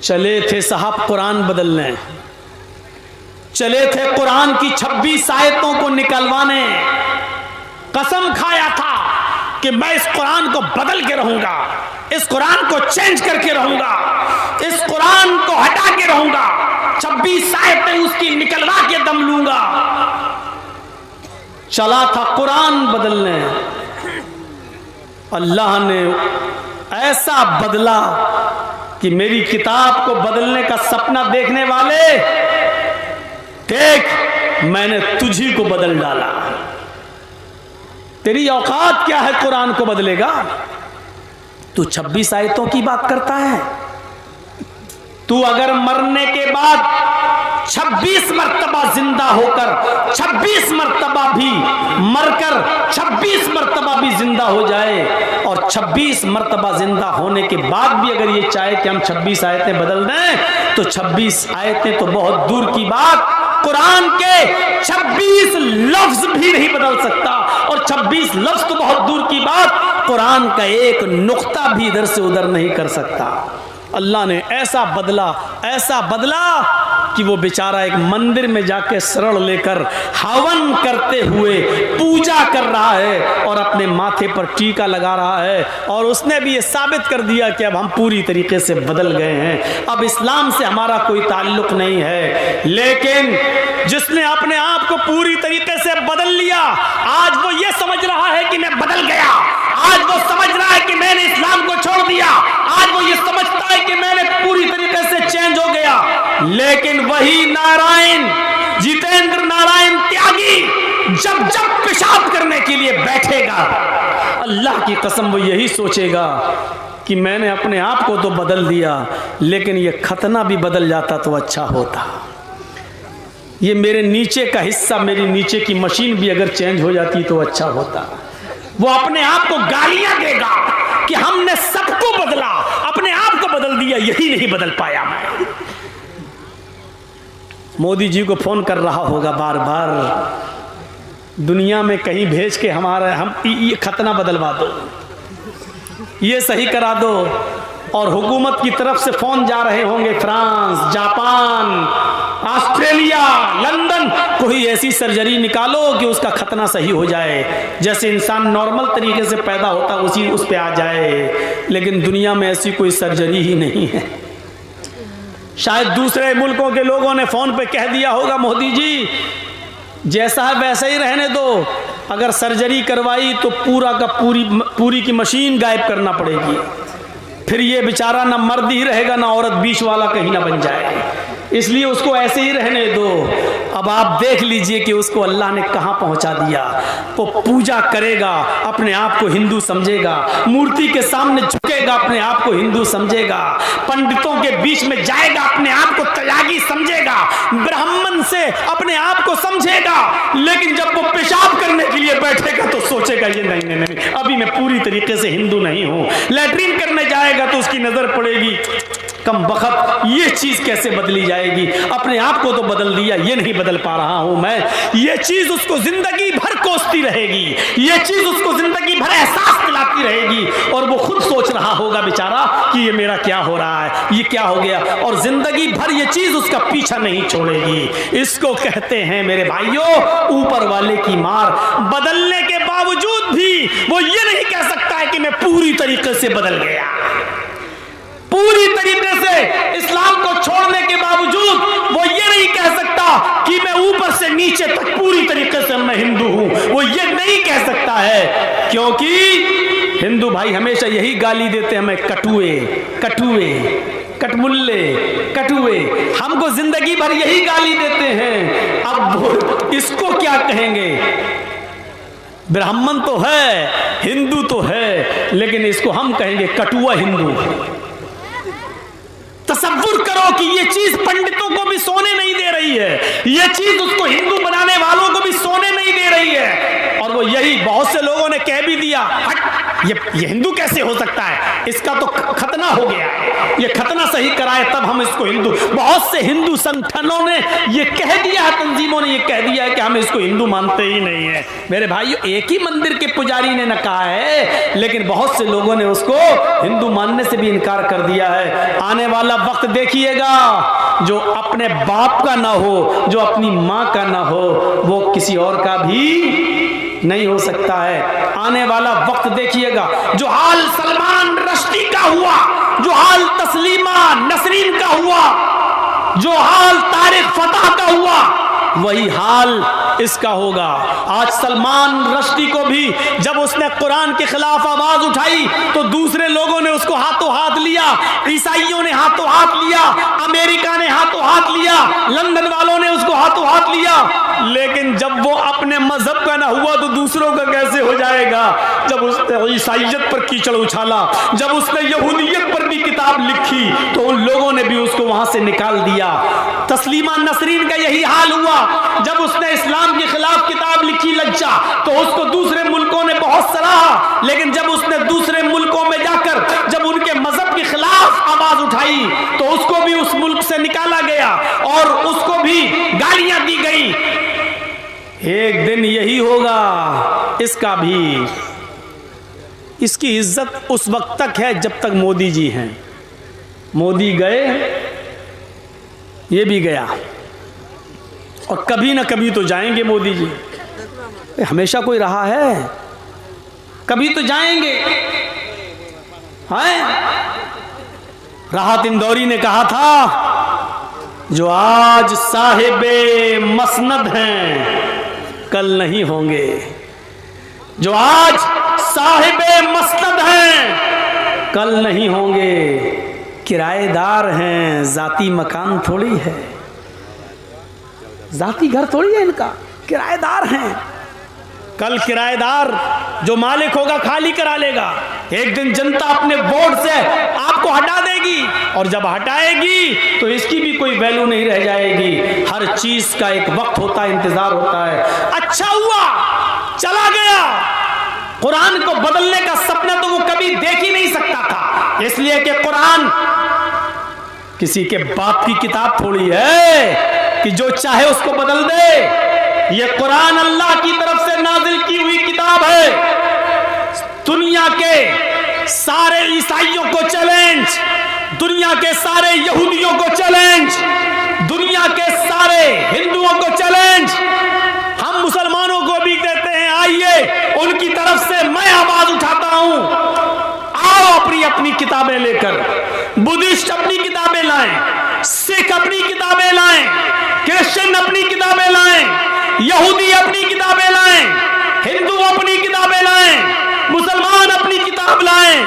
चले थे साहब कुरान बदलने, चले थे कुरान की 26 आयतों को निकलवाने। कसम खाया था कि मैं इस कुरान को बदल के रहूंगा, इस कुरान को चेंज करके रहूंगा, इस कुरान को हटा के रहूंगा, 26 आयतें उसकी निकलवा के दम लूंगा। चला था कुरान बदलने, अल्लाह ने ऐसा बदला कि मेरी किताब को बदलने का सपना देखने वाले, देख मैंने तुझी को बदल डाला। तेरी औकात क्या है कुरान को बदलेगा? तू 26 आयतों की बात करता है। तू अगर मरने के बाद 26 मर्तबा जिंदा होकर, 26 मर्तबा भी मरकर, 26 मर्तबा भी जिंदा हो जाए, और 26 मर्तबा जिंदा होने के बाद भी अगर ये चाहे कि हम 26 आयतें बदल दें, तो 26 आयतें तो बहुत दूर की बात, कुरान के 26 लफ्ज भी नहीं बदल सकता। और 26 लफ्ज तो बहुत दूर की बात, कुरान का एक नुक्ता भी इधर से उधर नहीं कर सकता। अल्लाह ने ऐसा बदला, ऐसा बदला कि वो बेचारा एक मंदिर में जाके शरण लेकर हवन करते हुए पूजा कर रहा है और अपने माथे पर टीका लगा रहा है, और उसने भी ये साबित कर दिया कि अब हम पूरी तरीके से बदल गए हैं, अब इस्लाम से हमारा कोई ताल्लुक नहीं है। लेकिन जिसने अपने आप को पूरी तरीके से बदल लिया, आज वो ये समझ रहा है कि मैं बदल गया, आज वो समझ रहा है कि मैंने इस्लाम को छोड़ दिया, आज वो ये समझता है कि मैंने पूरी तरीके से चेंज हो गया। लेकिन वही नारायण, जितेंद्र नारायण त्यागी जब जब पेशाब करने के लिए बैठेगा, अल्लाह की कसम वो यही सोचेगा कि मैंने अपने आप को तो बदल दिया, लेकिन ये खतना भी बदल जाता तो अच्छा होता। ये मेरे नीचे का हिस्सा, मेरी नीचे की मशीन भी अगर चेंज हो जाती तो अच्छा होता। वो अपने आप को गालियां देगा कि हमने सबको बदला, अपने आप को बदल दिया, यही नहीं बदल पाया मैं। मोदी जी को फोन कर रहा होगा बार बार, दुनिया में कहीं भेज के हम ये खतना बदलवा दो, ये सही करा दो। और हुकूमत की तरफ से फोन जा रहे होंगे फ्रांस, जापान, ऑस्ट्रेलिया, लंदन, कोई ऐसी सर्जरी निकालो कि उसका खतना सही हो जाए, जैसे इंसान नॉर्मल तरीके से पैदा होता उसी उस पे आ जाए। लेकिन दुनिया में ऐसी कोई सर्जरी ही नहीं है। शायद दूसरे मुल्कों के लोगों ने फोन पे कह दिया होगा, मोदी जी जैसा है वैसा ही रहने दो, अगर सर्जरी करवाई तो पूरा का पूरी की मशीन गायब करना पड़ेगी, फिर ये बेचारा ना मर्द ही रहेगा ना औरत, बीच वाला कहीं ना बन जाए, इसलिए उसको ऐसे ही रहने दो। अब आप देख लीजिए कि उसको अल्लाह ने कहां पहुंचा दिया। वो पूजा करेगा, अपने आप को हिंदू समझेगा, मूर्ति के सामने झुकेगा, अपने आप को हिंदू समझेगा, पंडितों के बीच में जाएगा, अपने आप को त्यागी समझेगा, ब्राह्मण से अपने आप को समझेगा। लेकिन जब वो पेशाब करने के लिए बैठेगा तो सोचेगा ये नहीं, अभी मैं पूरी तरीके से हिंदू नहीं हूं। लैट्रिन करने जाएगा तो उसकी नजर पड़ेगी, कम बखत ये चीज कैसे बदली जाएगी, अपने आप को तो बदल दिया, ये नहीं बदल पा रहा हूं मैं। ये चीज उसको जिंदगी भर कोसती रहेगी, ये चीज उसको जिंदगी भर एहसास दिलाती रहेगी, और वो खुद सोच रहा होगा बेचारा कि ये मेरा क्या हो रहा है, ये क्या हो गया, और जिंदगी भर ये चीज उसका पीछा नहीं छोड़ेगी। इसको कहते हैं मेरे भाइयों ऊपर वाले की मार। बदलने के बावजूद भी वो ये नहीं कह सकता है कि मैं पूरी तरीके से बदल गया, पूरी तरीके से इस्लाम को छोड़ने के बावजूद वो ये नहीं कह सकता कि मैं ऊपर से नीचे तक पूरी तरीके से मैं हिंदू हूं, वो ये नहीं कह सकता है, क्योंकि हिंदू भाई हमेशा यही गाली देते हैं, हमें कटुए, कटुए, कटमुल्ले, कटुए, हमको जिंदगी भर यही गाली देते हैं। अब इसको क्या कहेंगे? ब्राह्मण तो है, हिंदू तो है, लेकिन इसको हम कहेंगे कटुआ हिंदू। तसव्वुर करो कि ये चीज पंडितों हिंदुओं को भी सोने नहीं दे रही है, ये चीज उसको हिंदू बनाने वालों को भी सोने नहीं दे रही है। और वो यही बहुत से लोगों ने कह भी दिया, हट ये हिंदू कैसे हो सकता है, इसका तो खतना हो गया है, ये खतना सही कराए तब हम इसको हिंदू। बहुत से हिंदू संगठनों ने ये कह दिया है, तंजीमों ने ये कह दिया है कि हम इसको हिंदू मानते ही नहीं है। मेरे भाइयों, एक ही मंदिर के पुजारी ने न कहा है, लेकिन बहुत से लोगों ने उसको हिंदू मानने से भी इनकार कर दिया है। आने वाला वक्त देखिएगा, जो अपने बाप का ना हो, जो अपनी माँ का ना हो, वो किसी और का भी नहीं हो सकता है। आने वाला वक्त देखिएगा, जो हाल सलमान रश्दी का हुआ, जो हाल तस्लीमा नसरीन का हुआ, जो हाल तारिक फतह का हुआ, वही हाल इसका होगा। आज सलमान रश्दी को भी जब उसने कुरान के खिलाफ आवाज उठाई तो दूसरे लोगों ने उसको हाथों हाथ लिया, ईसाइयों ने हाथों हाथ लिया, अमेरिका ने हाथों हाथ लिया, लंदन वालों ने उसको हाथों हाथ लिया। लेकिन जब वो अपने मजहब का ना हुआ तो दूसरों का कैसे हो जाएगा। जब उसने ईसाइयत पर कीचड़ उछाला, जब उसने यहूदियत पर भी किताब लिखी तो उन लोगों ने भी उसको वहां से निकाल दिया। तस्लीमा नसरीन का यही हाल हुआ, जब उसने इस्लाम के खिलाफ किताब लिखी लज्जा, तो उसको दूसरे मुल्कों ने बहुत सराहा, लेकिन जब उसने दूसरे मुल्कों में जाकर जब उनके मजहब के खिलाफ आवाज उठाई तो उसको भी उस मुल्क से निकाला गया और उसको भी गालियां दी गई। एक दिन यही होगा इसका भी। इसकी इज्जत उस वक्त तक है जब तक मोदी जी हैं। मोदी गए, ये भी गया, और कभी ना कभी तो जाएंगे मोदी जी। हमेशा कोई रहा है, कभी तो जाएंगे। हैं? राहत इंदौरी ने कहा था, जो आज साहिबे मसनद हैं कल नहीं होंगे। जो आज साहिबे मसनद हैं कल नहीं होंगे। किराएदार हैं, जाती मकान थोड़ी है, जाती घर थोड़ी है इनका, किराएदार हैं। कल किराएदार जो मालिक होगा खाली करा लेगा। एक दिन जनता अपने वोट से आपको हटा देगी, और जब हटाएगी तो इसकी भी कोई वैल्यू नहीं रह जाएगी। हर चीज का एक वक्त होता है, इंतजार होता है। अच्छा हुआ चला गया। कुरान को बदलने का सपना तो वो कभी देख ही नहीं सकता था, इसलिए कि कुरान किसी के बाप की किताब थोड़ी है कि जो चाहे उसको बदल दे। ये कुरान अल्लाह की तरफ से नाजिल की हुई किताब है। दुनिया के सारे ईसाइयों को चैलेंज, दुनिया के सारे यहूदियों को चैलेंज, दुनिया के सारे हिंदुओं को चैलेंज। हम मुसलमानों को भी कहते हैं, आइए उनकी तरफ से मैं आवाज उठाता हूं, आओ अपनी अपनी किताबें लेकर। बुद्धिस्ट अपनी किताबें लाएं, सिख अपनी किताबें लाएं, क्रिश्चियन अपनी किताबें लाएं, यहूदी अपनी किताबें लाएं, हिंदू अपनी किताबें लाएं, मुसलमान अपनी किताब लाएं,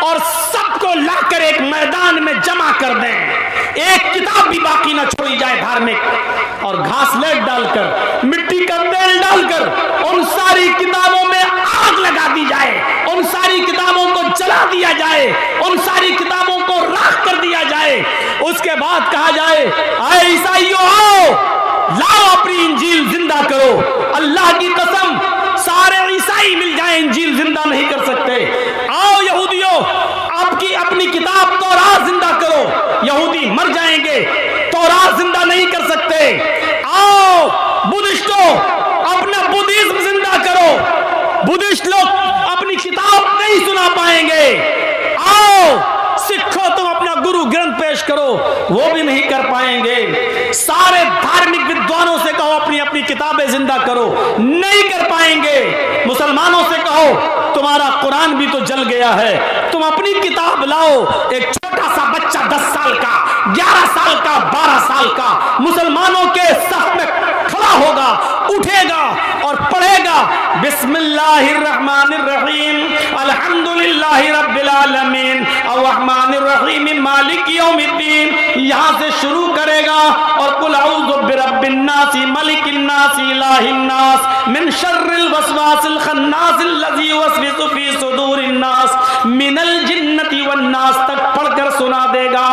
और सबको लाकर एक मैदान में जमा कर दें। एक किताब भी बाकी ना छोड़ी जाए धार्मिक, और घासलेट डालकर, मिट्टी का तेल डालकर उन सारी किताबों में आग लगा दी जाए, उन सारी किताबों को जला दिया जाए, उन सारी किताबों को राख कर दिया जाए। उसके बाद कहा जाए, आए ईसाइयों आओ, लाओ अपनी इंजील जिंदा करो। अल्लाह की कसम सारे ईसाई मिल जाए, इंजील जिंदा नहीं कर सकते। आओ यहूदियों, आपकी अपनी किताब तौरात जिंदा करो। यहूदी मर जाएंगे, तौरात जिंदा नहीं कर सकते। आओ बुद्धिस्टों, अपना बुद्धिज्म जिंदा करो। बुद्धिस्ट लोग अपनी किताब नहीं सुना पाएंगे। आओ सिखो, तुम अपना गुरु ग्रंथ पेश करो, वो भी नहीं कर पाएंगे। सारे धार्मिक विद्वानों से कहो अपनी अपनी किताबें जिंदा करो, नहीं कर पाएंगे। मुसलमानों से कहो तुम्हारा कुरान भी तो जल गया है, तुम अपनी किताब लाओ। एक छोटा सा बच्चा 10 साल का, 11 साल का, 12 साल का मुसलमानों के सफ में खड़ा होगा, उठेगा और पढ़ेगा पढ़ेगा बिस्मिल्लाहिर्रहमानिर्रहीम अल्हम्दुलिल्लाहि रब्बिल आलमीन अर्रहमानिर्रहीम मालिक यौमिद्दीन, यहाँ से शुरू करेगा और कुल औज़ु बिरब्बिन नास मलिकिन नास इलाहिन नास मिन शर्रिल वसवासिल खन्नासिल लज़ी युवस्विसु फी सुदूरिन नास मिनल जिन्नति वन नास तक पढ़कर सुना देगा।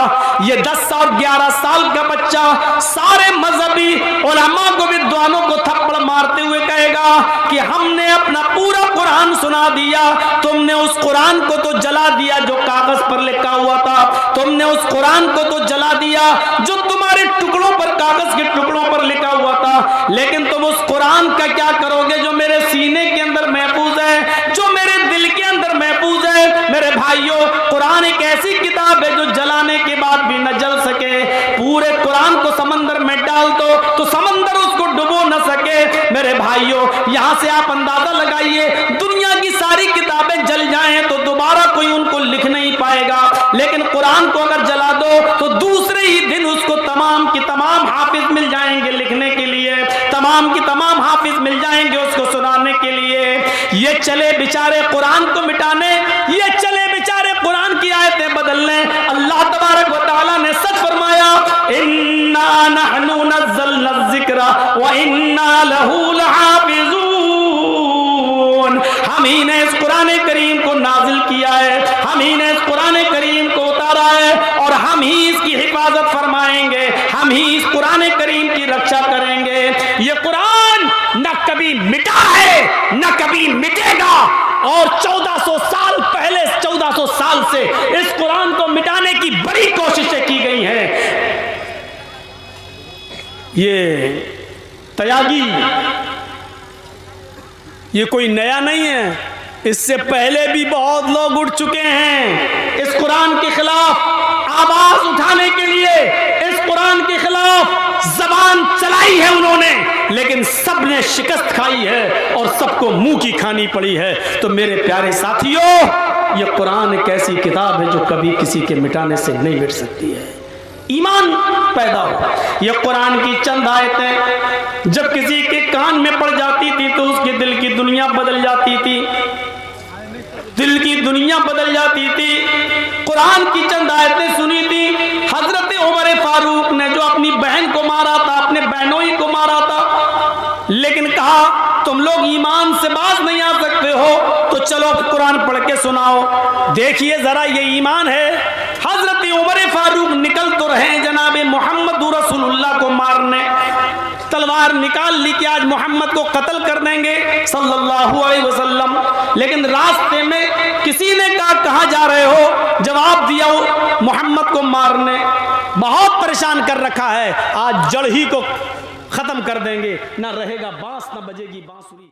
ये 10 और 11 साल का बच्चा सारे मजहबी उलमा को, विद्वानों को थप्पड़ मारते हुए कहेगा कि हमने अपना पूरा कुरान सुना दिया, तुमने उस कुरान को तो जला दिया जो कागज पर लिखा हुआ था, तुमने उस कुरान को तो जला दिया जो तुम्हारे टुकड़ों पर, कागज के टुकड़ों पर लिखा हुआ था, लेकिन तुम उस कुरान का क्या करोगे जो मेरे सीने के अंदर महफूज है, जो मेरे दिल के अंदर महफूज है। मेरे भाइयों, कुरान एक ऐसी किताब है जो जलाने के बाद भी न जल सके। पूरे कुरान को समंदर में डाल दो तो समंदर उसको डुबो न सके। मेरे भाइयों, यहां से आप अंदाजा लगाइए, दुनिया की सारी किताबें जल जाएं तो दोबारा कोई उनको लिख नहीं पाएगा, लेकिन कुरान को अगर जला दो तो दूसरे ही दिन उसको तमाम की तमाम हाफिज मिल जाएंगे लिखने के लिए, तमाम की तमाम हाफिज मिल जाएंगे उसको सुनाने के लिए। ये चले बेचारे कुरान को मिटाने, ये चले बेचारे कुरान की आयतें बदलने। अल्लाह तबारक व तआला ने सच फरमाया, इन्ना नहनु नज़्ज़लना ज़िक्रा व इन्ना लहू लहाफ़िज़ून। हम ही ने इस कुरान करीम को नाजिल किया है, हम ही ने इस कुरान करीम को उतारा है और हम ही इसकी हिफाजत फरमाएंगे, हम ही इस कुरान करीम की रक्षा करेंगे। ये कुरान न कभी मिटा है न कभी मिटेगा, और 1400 साल पहले, 1400 साल से इस कुरान को मिटाने की बड़ी कोशिशें की गई हैं। ये तयागी ये कोई नया नहीं है, इससे पहले भी बहुत लोग उठ चुके हैं इस कुरान के खिलाफ आवाज उठाने के लिए, इस कुरान के खिलाफ जबान चलाई है उन्होंने, लेकिन सब ने शिकस्त खाई है और सबको मुंह की खानी पड़ी है। तो मेरे प्यारे साथियों, ये कुरान एक ऐसी किताब है जो कभी किसी के मिटाने से नहीं मिट सकती है। ईमान पैदा हो, ये कुरान की चंद आयतें जब किसी के कान में पड़ जाती थी तो उसके दिल की दुनिया बदल जाती थी, दिल की दुनिया बदल जाती थी। कुरान की चंद आयतें सुनी थी हजरत उमर फारूक ने, जो अपनी बहन को मारा था, अपने बहनोई को मारा था, लेकिन कहा तुम लोग ईमान से बाज नहीं आ सकते हो तो चलो कुरान पढ़ के सुनाओ। देखिए जरा, ये ईमान है। हजरत उमर फारूक निकल तो रहे जनाबे मोहम्मद रसूलुल्लाह को मारने, तलवार निकाल ली कि आज मोहम्मद को कत्ल कर देंगे सल्लल्लाहु अलैहि वसल्लम, लेकिन रास्ते में किसी ने कहा कहां जा रहे हो, जवाब दिया मोहम्मद को मारने। बहुत परेशान कर रखा है, आज जड़ ही को खत्म कर देंगे, ना रहेगा बांस ना बजेगी बांसुरी।